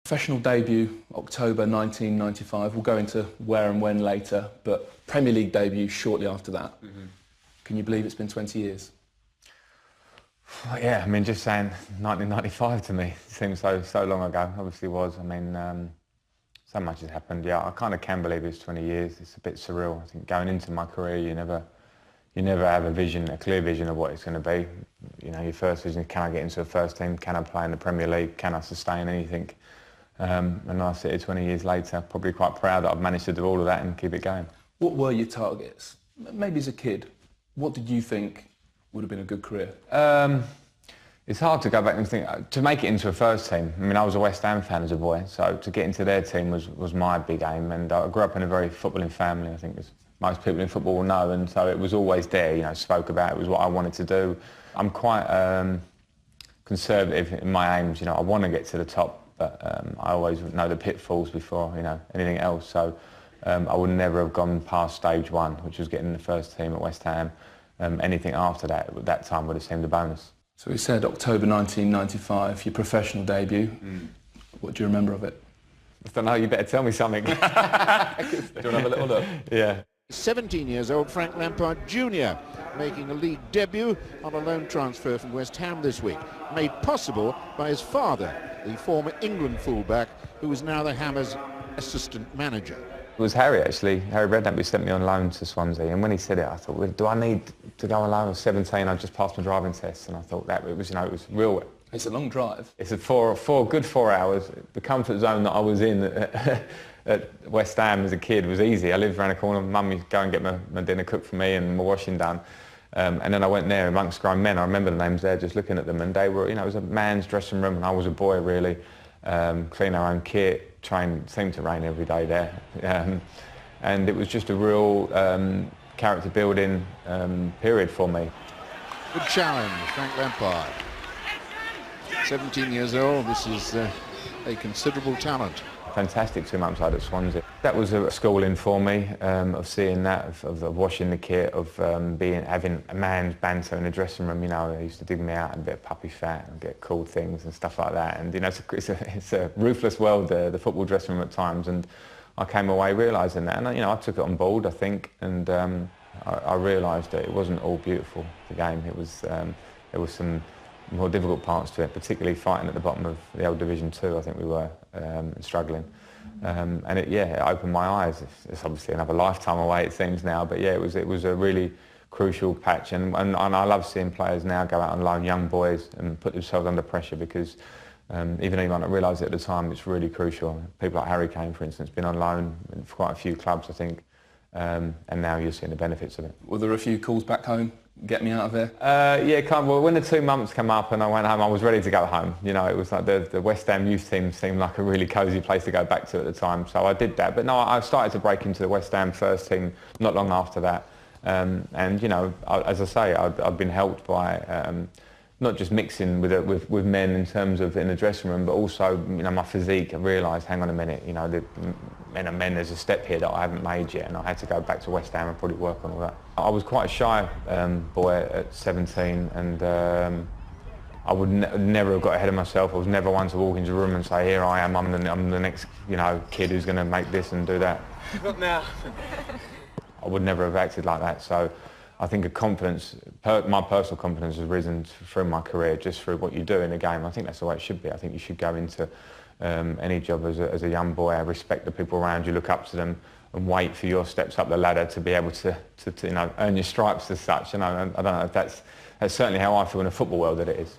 Professional debut, October 1995. We'll go into where and when later, but Premier League debut shortly after that. Can you believe it's been 20 years? Yeah, I mean, just saying 1995 to me seems so long ago. Obviously was. I mean, so much has happened. Yeah, I kind of can believe it's 20 years. It's a bit surreal. I think going into my career, you never have a clear vision of what it's going to be. You know, your first vision is, can I get into a first team? Can I play in the Premier League? Can I sustain anything? And I sit here 20 years later, probably quite proud that I've managed to do all of that and keep it going. What were your targets? Maybe as a kid, what did you think would have been a good career? It's hard to go back and think, to make it into a first team. I mean, I was a West Ham fan as a boy, so to get into their team was my big aim. And I grew up in a very footballing family, I think, as most people in football will know, and so it was always there, you know, spoke about, it was what I wanted to do. I'm quite conservative in my aims, you know, I want to get to the top, but I always know the pitfalls before, you know, anything else. So I would never have gone past stage one, which was getting in the first team at West Ham. Anything after that, at that time, would have seemed a bonus. So we said October 1995, your professional debut. What do you remember of it? I don't know, you better tell me something. Do you want to have a little look? Yeah. 17 years old Frank Lampard Jr. making a league debut on a loan transfer from West Ham this week, made possible by his father, the former England fullback, who is now the Hammers' assistant manager. It was Harry, actually. Harry Redknapp, who sent me on loan to Swansea, and when he said it, I thought, well, do I need to go on loan? I was 17, I just passed my driving test, and I thought that it was, you know, it was real. It's a long drive. It's a good 4 hours. The comfort zone that I was in at West Ham as a kid was easy. I lived around the corner. Mum used to go and get my dinner cooked for me and my washing done. And then I went there amongst grown men. I remember the names there, just looking at them, and they were, you know, it was a man's dressing room, and I was a boy really. Clean our own kit, seemed to rain every day there. And it was just a real character building period for me. Good challenge, Frank Lampard. 17 years old, this is a considerable talent. Fantastic 2 months out at Swansea. That was a schooling for me, of seeing that, of washing the kit, of having a man's banter in the dressing room. You know, they used to dig me out and a bit of puppy fat and get cool things and stuff like that. And you know, it's a ruthless world, the football dressing room at times. And I came away realising that, and you know, I took it on board, I think, and I realised that it wasn't all beautiful, the game. It was there was some more difficult parts to it, particularly fighting at the bottom of the old Division 2. I think we were struggling, and it opened my eyes. It's obviously another lifetime away, it seems now, but yeah, it was a really crucial patch, and I love seeing players now go out on loan, young boys, and put themselves under pressure, because even though you might not realise it at the time, it's really crucial. People like Harry Kane, for instance, been on loan for quite a few clubs, I think, and now you're seeing the benefits of it. Were there a few calls back home? Get me out of here? Yeah, well, when the 2 months came up and I went home, I was ready to go home. You know, it was like the West Ham youth team seemed like a really cosy place to go back to at the time, so I did that. But no, I started to break into the West Ham first team not long after that. And you know, as I say, I've been helped by not just mixing with men in terms of in the dressing room, but also, you know, my physique. I realised, hang on a minute, you know, men, there's a step here that I haven't made yet, and I had to go back to West Ham and probably work on all that. I was quite a shy boy at 17, and I would never have got ahead of myself. I was never one to walk into a room and say, here I am, I'm the next, you know, kid who's going to make this and do that. Not now. I would never have acted like that. So I think a confidence, my personal confidence has risen through my career, just through what you do in the game. I think that's the way it should be. I think you should go into any job as a young boy, respect the people around you, look up to them, and wait for your steps up the ladder to be able to you know, earn your stripes as such. And I don't know if that's certainly how I feel in the football world that it is.